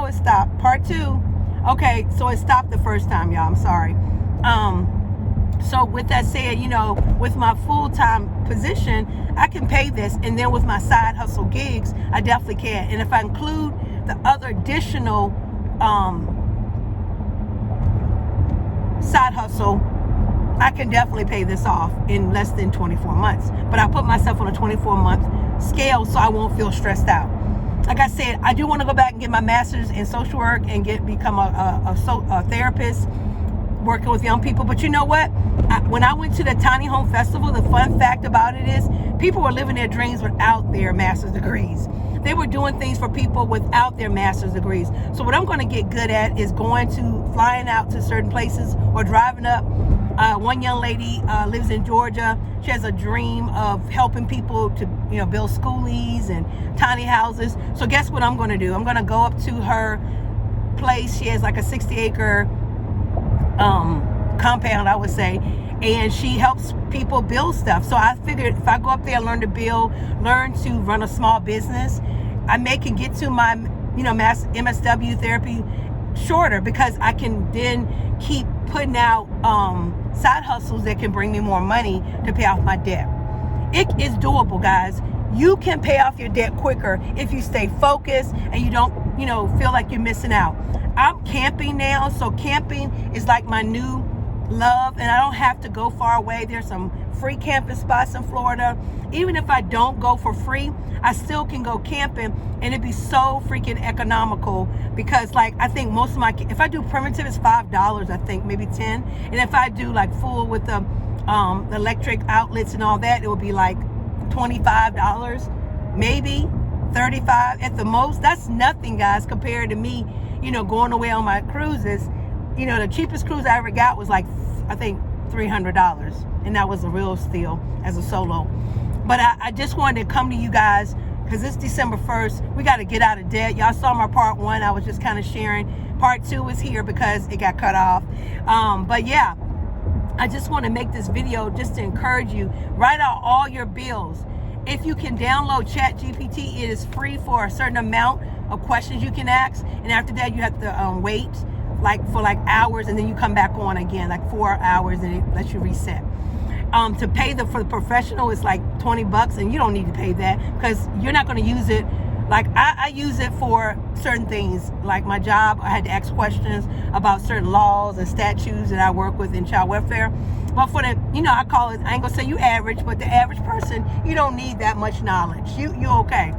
it stopped. Part 2. Okay, so it stopped the first time, y'all. I'm sorry. So with that said, you know, with my full-time position, I can pay this. And then with my side hustle gigs, I definitely can. And if I include the other additional side hustle, I can definitely pay this off in less than 24 months. But I put myself on a 24-month scale so I won't feel stressed out. Like I said, I do want to go back and get my master's in social work and become a therapist working with young people. But you know what? When I went to the Tiny Home Festival, the fun fact about it is people were living their dreams without their master's degrees. They were doing things for people without their master's degrees. So what I'm going to get good at is flying out to certain places or driving up. One young lady lives in Georgia. She has a dream of helping people to, you know, build schoolies and tiny houses. So guess what I'm going to do? I'm going to go up to her place. She has like a 60-acre compound, I would say, and she helps people build stuff. So I figured if I go up there, learn to build, learn to run a small business, I can get to my, you know, MSW therapy shorter, because I can then keep putting out side hustles that can bring me more money to pay off my debt. It is doable, guys. You can pay off your debt quicker if you stay focused and you don't, you know, feel like you're missing out. I'm camping now, so camping is like my new love, and I don't have to go far away. There's some free camping spots in Florida. Even if I don't go for free, I still can go camping, and it'd be so freaking economical, because like I think most of if I do primitive, it's $5, I think, maybe 10, and if I do like full with the electric outlets and all that, it would be like $25, maybe $35 at the most. That's nothing, guys, compared to me, you know, going away on my cruises. You know, the cheapest cruise I ever got was like, I think, $300, and that was a real steal as a solo. But I just wanted to come to you guys because it's December 1st. We got to get out of debt. Y'all saw my part 1. I was just kind of sharing. Part 2 is here because it got cut off. But yeah, I just want to make this video just to encourage you. Write out all your bills. If you can download ChatGPT, it is free for a certain amount of questions you can ask, and after that you have to wait for hours, and then you come back on again, like 4 hours, and it lets you reset. To pay for the professional is like $20, and you don't need to pay that because you're not going to use it. Like I use it for certain things, like my job. I had to ask questions about certain laws and statutes that I work with in child welfare. But for the, you know, I call it, I ain't gonna say you average, but the average person, you don't need that much knowledge. You're okay.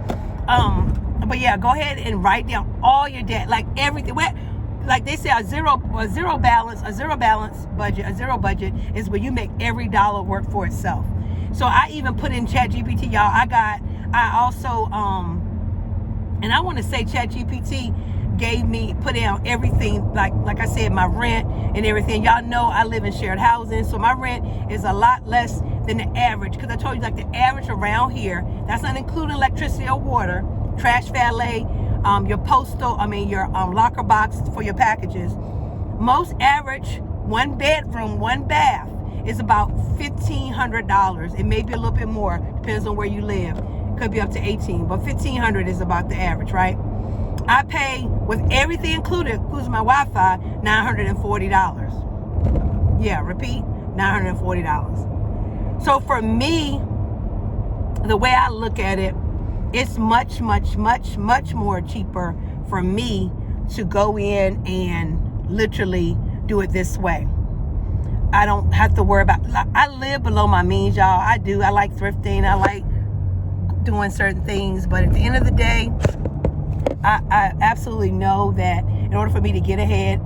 But yeah, go ahead and write down all your debt, like everything. Like they say, a zero budget is where you make every dollar work for itself. So I even put in ChatGPT, y'all. I also and I want to say ChatGPT put down everything, like I said, my rent and everything. Y'all know I live in shared housing, so my rent is a lot less than the average, because I told you, like, the average around here, that's not including electricity or water, trash valet, your your locker box for your packages. Most average 1 bedroom, 1 bath is about $1,500. It may be a little bit more, depends on where you live. Could be up to 18, but $1,500 is about the average, right? I pay, with everything included, includes my Wi-Fi, $940. Yeah, repeat, $940. So for me, the way I look at it, it's much, much, much, much more cheaper for me to go in and literally do it this way. I don't have to worry about, I live below my means, y'all. I do. I like thrifting. I like doing certain things. But at the end of the day, I absolutely know that in order for me to get ahead,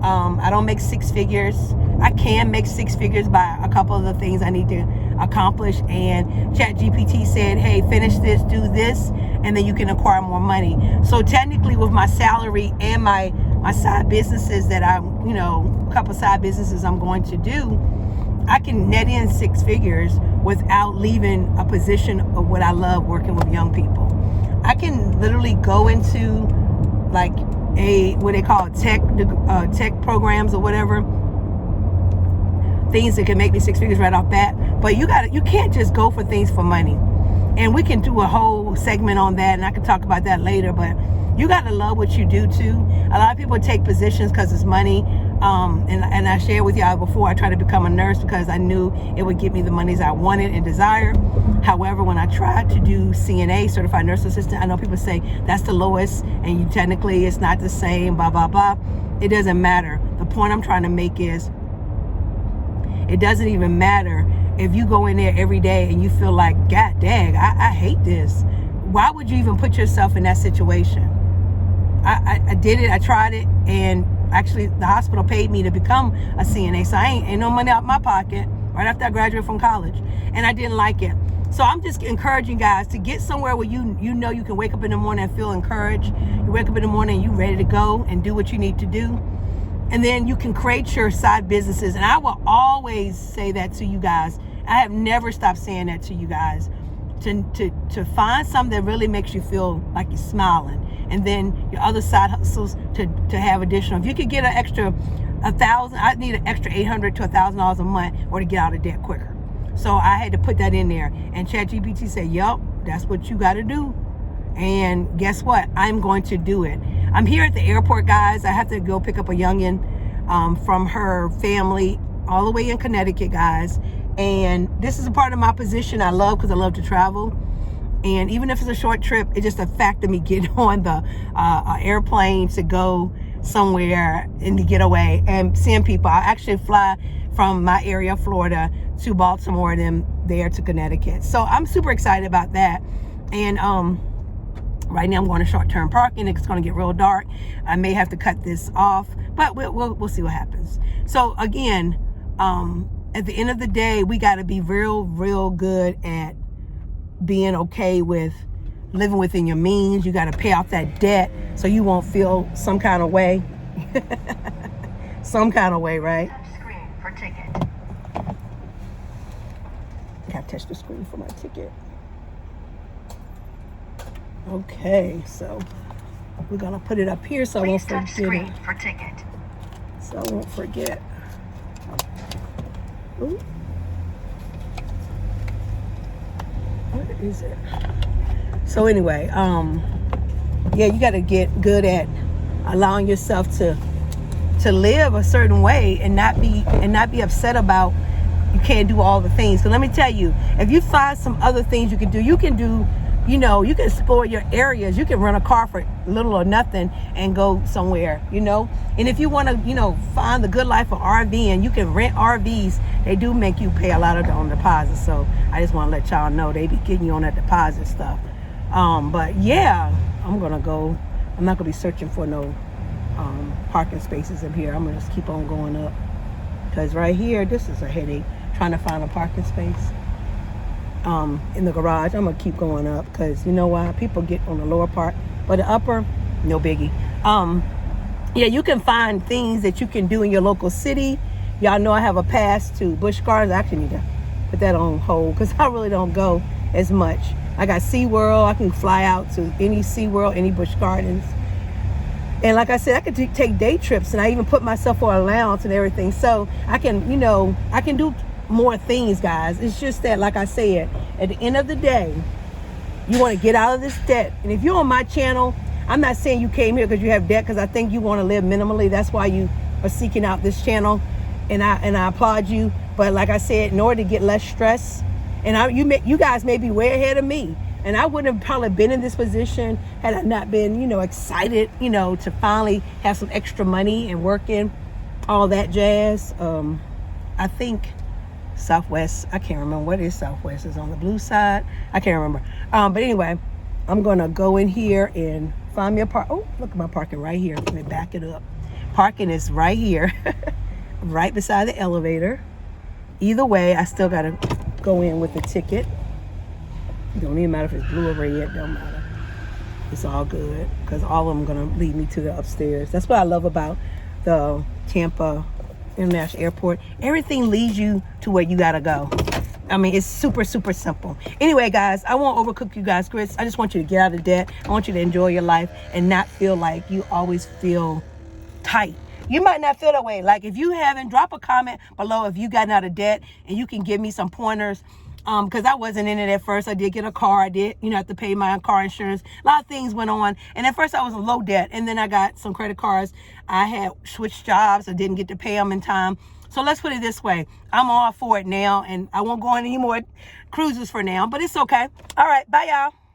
I don't make 6 figures. I can make 6 figures by a couple of the things I need to accomplish. And ChatGPT said, hey, finish this, do this, and then you can acquire more money. So technically, with my salary and my side businesses that a couple side businesses I'm going to do, I can net in 6 figures without leaving a position of what I love, working with young people. I can literally go into like what they call tech programs or whatever, things that can make me 6 figures right off bat. But you can't just go for things for money. And we can do a whole segment on that, and I can talk about that later. But You got to love what you do too. A lot of people take positions because it's money. And I shared with y'all before, I tried to become a nurse because I knew it would give me the monies I wanted and desired. However, when I tried to do CNA, certified nurse assistant, I know people say that's the lowest and you technically it's not the same, blah, blah, blah. It doesn't matter. The point I'm trying to make is it doesn't even matter if you go in there every day and you feel like, God dang, I hate this. Why would you even put yourself in that situation? I did it, I tried it, and actually the hospital paid me to become a CNA, so I ain't no money out my pocket right after I graduated from college, and I didn't like it. So I'm just encouraging guys to get somewhere where you know you can wake up in the morning and feel encouraged. You wake up in the morning and you ready to go and do what you need to do. And then you can create your side businesses. And I will always say that to you guys. I have never stopped saying that to you guys. To find something that really makes you feel like you're smiling. And then your other side hustles to have additional. If you could get an extra $1,000, I need an extra $800 to $1,000 a month or to get out of debt quicker. So I had to put that in there. And ChatGPT said, yup, that's what you got to do. And guess what? I'm going to do it. I'm here at the airport, guys. I have to go pick up a youngin from her family all the way in Connecticut, guys. And this is a part of my position I love because I love to travel. And even if it's a short trip, it's just a fact of me getting on the airplane to go somewhere and to get away and seeing people. I actually fly from my area, Florida, to Baltimore and then there to Connecticut. So I'm super excited about that. And right now I'm going to short-term parking. It's going to get real dark. I may have to cut this off, but we'll see what happens. So again, at the end of the day, we got to be real good at being okay with living within your means. You got to pay off that debt so you won't feel some kind of way. Some kind of way, right? Touch screen for ticket. Got to touch the screen for my ticket. Okay, so we're gonna put it up here so I won't forget touch screen it. For ticket. So I won't forget. Ooh. Where is it? So anyway, yeah, you got to get good at allowing yourself to live a certain way and not be upset about you can't do all the things. So let me tell you, if you find some other things you can do, you can explore your areas. You can rent a car for little or nothing and go somewhere, And if you want to, find the good life of RVing, you can rent RVs. They do make you pay a lot on deposits. So I just want to let y'all know they be getting you on that deposit stuff. But yeah, I'm not going to be searching for no parking spaces up here. I'm going to just keep on going up. Because right here, this is a headache, trying to find a parking space. In the garage. I'm gonna keep going up because you know why? People get on the lower part, but the upper, no biggie. Yeah, you can find things that you can do in your local city. Y'all know I have a pass to Busch Gardens. I actually need to put that on hold because I really don't go as much. I got SeaWorld. I can fly out to any SeaWorld, any Busch Gardens. And like I said, I could take day trips, and I even put myself for allowance and everything. So I can, I can do more things, guys. It's just that, like I said, at the end of the day, you want to get out of this debt. And if you're on my channel, I'm not saying you came here because you have debt, because I think you want to live minimally. That's why you are seeking out this channel, and I applaud you. But like I said, in order to get less stress, and you guys may be way ahead of me, and I wouldn't have probably been in this position had I not been, excited, to finally have some extra money and working, all that jazz. I think Southwest, I can't remember what is Southwest, is on the blue side. I can't remember. But anyway, I'm gonna go in here and find me a park. Oh, look at my parking right here. Let me back it up. Parking is right here, right beside the elevator. Either way, I still gotta go in with the ticket. It don't even matter if it's blue or red, don't matter. It's all good, because all of them gonna lead me to the upstairs. That's what I love about the Tampa International Airport. Everything leads you to where you gotta go. I mean, it's super simple. Anyway, guys, I won't overcook you guys grits. I just want you to get out of debt. I want you to enjoy your life and not feel like you always feel tight. You might not feel that way. Like, if you haven't, drop a comment below if you gotten out of debt, and you can give me some pointers because I wasn't in it at first. I did get a car. I did, have to pay my car insurance. A lot of things went on. And at first I was in low debt. And then I got some credit cards. I had switched jobs. I didn't get to pay them in time. So let's put it this way. I'm all for it now. And I won't go on any more cruises for now. But it's okay. All right. Bye, y'all.